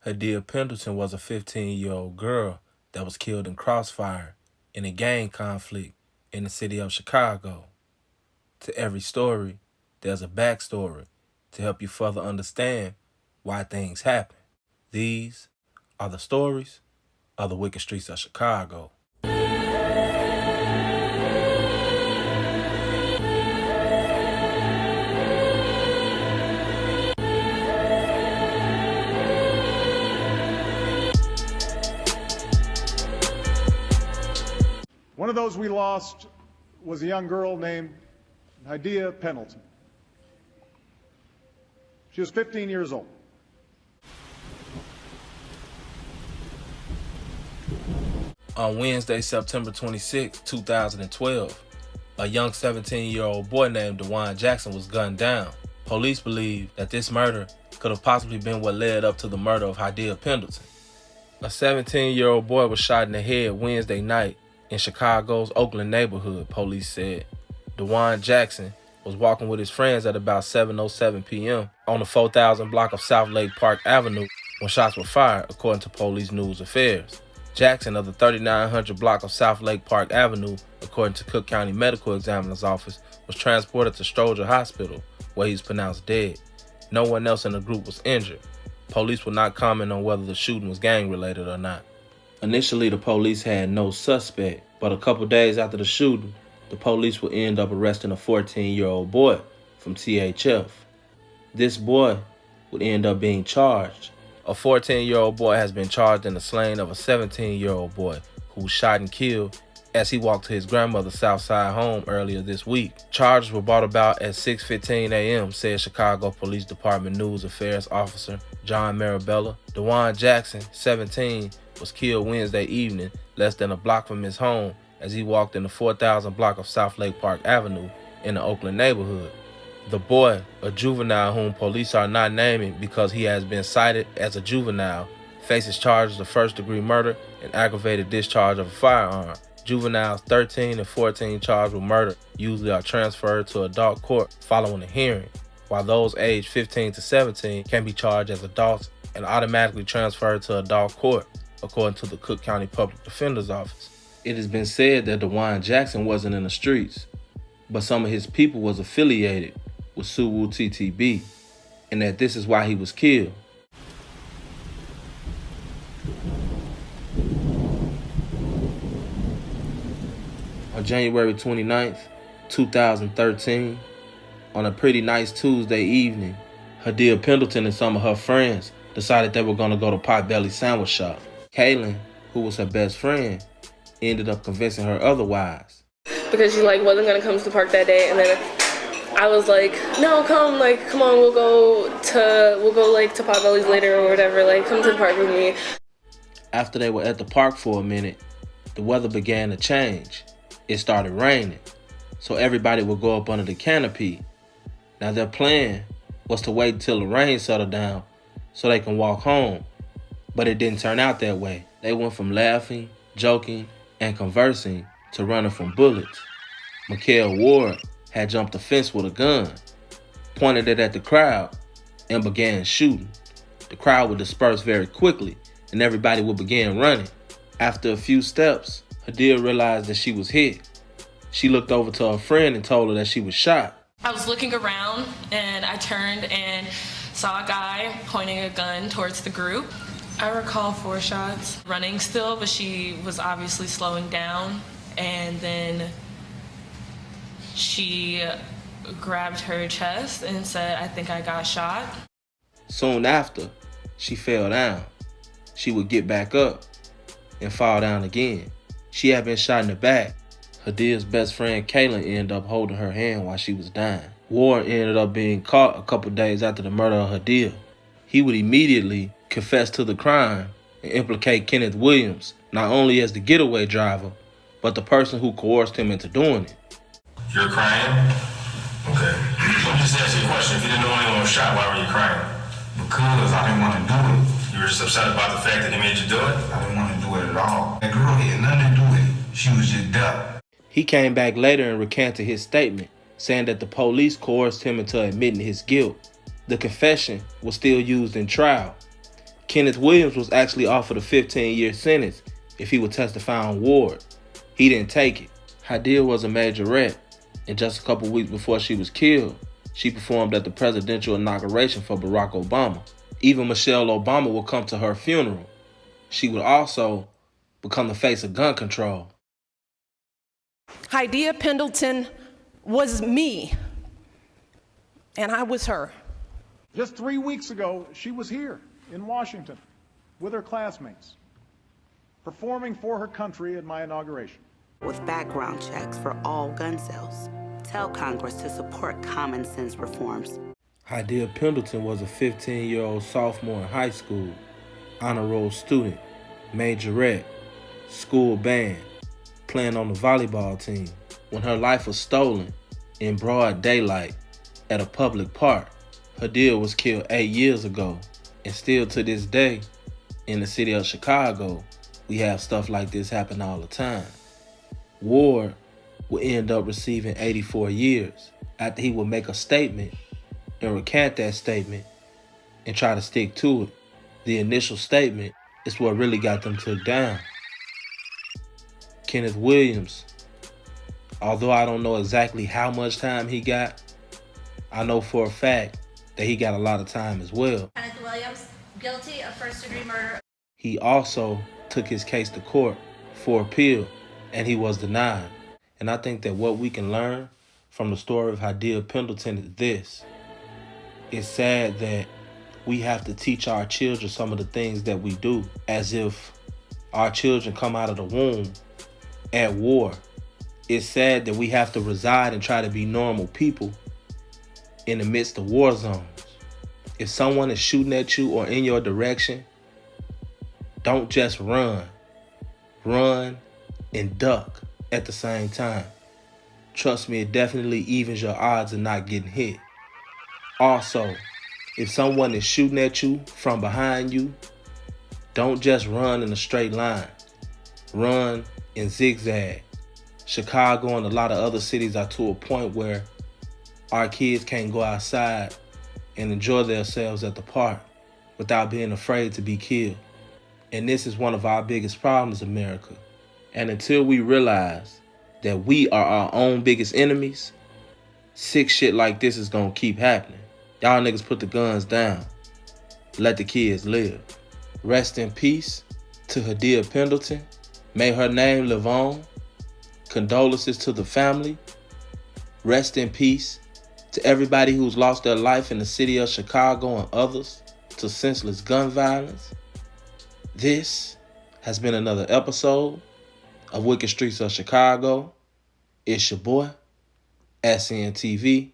Hadiya Pendleton was a 15-year-old girl that was killed in crossfire in a gang conflict in the city of Chicago. To every story, there's a backstory to help you further understand why things happen. These are the stories of the wicked streets of Chicago. One of those we lost was a young girl named Hadiya Pendleton. She was 15 years old. On Wednesday, September 26, 2012, a young 17-year-old boy named Dewan Jackson was gunned down. Police believe that this murder could have possibly been what led up to the murder of Hadiya Pendleton. A 17-year-old boy was shot in the head Wednesday night in Chicago's Oakland neighborhood, police said. Dewan Jackson was walking with his friends at about 7:07 p.m. on the 4000 block of South Lake Park Avenue when shots were fired, according to police Newz Affairs. Jackson of the 3900 block of South Lake Park Avenue, according to Cook County Medical Examiner's Office, was transported to Stroger Hospital, where he was pronounced dead. No one else in the group was injured. Police would not comment on whether the shooting was gang-related or not. Initially, the police had no suspect, but a couple days after the shooting, the police would end up arresting a 14-year-old boy from THF. This boy would end up being charged. A 14-year-old boy has been charged in the slaying of a 17-year-old boy who was shot and killed as he walked to his grandmother's Southside home earlier this week. Charges were brought about at 6:15 a.m., said Chicago Police Department News Affairs Officer John Marabella. Dewan Jackson, 17, was killed Wednesday evening, less than a block from his home, as he walked in the 4000 block of South Lake Park Avenue in the Oakland neighborhood. The boy, a juvenile whom police are not naming because he has been cited as a juvenile, faces charges of first-degree murder and aggravated discharge of a firearm. Juveniles 13 and 14 charged with murder usually are transferred to adult court following a hearing, while those aged 15 to 17 can be charged as adults and automatically transferred to adult court, according to the Cook County Public Defender's Office. It has been said that Dewan Jackson wasn't in the streets, but some of his people was affiliated with Suwu TTB, and that this is why he was killed. On January 29th, 2013, on a pretty nice Tuesday evening, Hadiya Pendleton and some of her friends decided they were going to go to Potbelly Sandwich Shop. Kaylin, who was her best friend, ended up convincing her otherwise. Because she wasn't gonna come to the park that day, and then I was like, no, come on, we'll go to Potbelly's later or whatever, come to the park with me. After they were at the park for a minute, the weather began to change. It started raining, so everybody would go up under the canopy. Now their plan was to wait until the rain settled down so they can walk home, but it didn't turn out that way. They went from laughing, joking, and conversing to running from bullets. Mikael Ward had jumped the fence with a gun, pointed it at the crowd, and began shooting. The crowd would disperse very quickly, and everybody would begin running. After a few steps, Hadiya realized that she was hit. She looked over to her friend and told her that she was shot. I was looking around, and I turned and saw a guy pointing a gun towards the group. I recall 4 shots, running still, but she was obviously slowing down, and then she grabbed her chest and said, "I think I got shot." Soon after, she fell down. She would get back up and fall down again. She had been shot in the back. Hadiya's best friend Kaylin ended up holding her hand while she was dying. Ward ended up being caught a couple days after the murder of Hadiya. He would immediately confess to the crime and implicate Kenneth Williams, not only as the getaway driver, but the person who coerced him into doing it. You're crying? Okay. Let me just ask you a question. If you didn't know anyone was shot, why were you crying? Because I didn't want to do it. You were just upset about the fact that he made you do it? I didn't want to do it at all. That girl had nothing to do with it. She was just dumb. He came back later and recanted his statement, saying that the police coerced him into admitting his guilt. The confession was still used in trial. Kenneth Williams was actually offered a 15-year sentence if he would testify on Ward. He didn't take it. Hadiya was a majorette, and just a couple weeks before she was killed, she performed at the presidential inauguration for Barack Obama. Even Michelle Obama would come to her funeral. She would also become the face of gun control. Hadiya Pendleton was me, and I was her. Just 3 weeks ago, she was here in Washington with her classmates, performing for her country at my inauguration. With background checks for all gun sales. Tell Congress to support common sense reforms. Hadiya Pendleton was a 15-year-old sophomore in high school, honor roll student, majorette, school band, playing on the volleyball team, when her life was stolen in broad daylight at a public park. Hadiya was killed 8 years ago, and still to this day, in the city of Chicago, we have stuff like this happen all the time. Ward would end up receiving 84 years after he would make a statement and recant that statement and try to stick to it. The initial statement is what really got them took down. Kenneth Williams, although I don't know exactly how much time he got, I know for a fact that he got a lot of time as well. Kenneth Williams, guilty of first-degree murder. He also took his case to court for appeal, and he was denied. And I think that what we can learn from the story of Hadiya Pendleton is this. It's sad that we have to teach our children some of the things that we do, as if our children come out of the womb at war. It's sad that we have to reside and try to be normal people in the midst of war zones. If someone is shooting at you or in your direction, don't just run. Run and duck at the same time. Trust me, it definitely evens your odds of not getting hit. Also, if someone is shooting at you from behind you, don't just run in a straight line. Run and zigzag. Chicago and a lot of other cities are to a point where our kids can't go outside and enjoy themselves at the park without being afraid to be killed. And this is one of our biggest problems, America. And until we realize that we are our own biggest enemies, sick shit like this is gonna keep happening. Y'all niggas put the guns down. Let the kids live. Rest in peace to Hadiya Pendleton. May her name live on. Condolences to the family. Rest in peace to everybody who's lost their life in the city of Chicago and others to senseless gun violence. This has been another episode of Wicked Streets of Chicago. It's your boy, SNTV.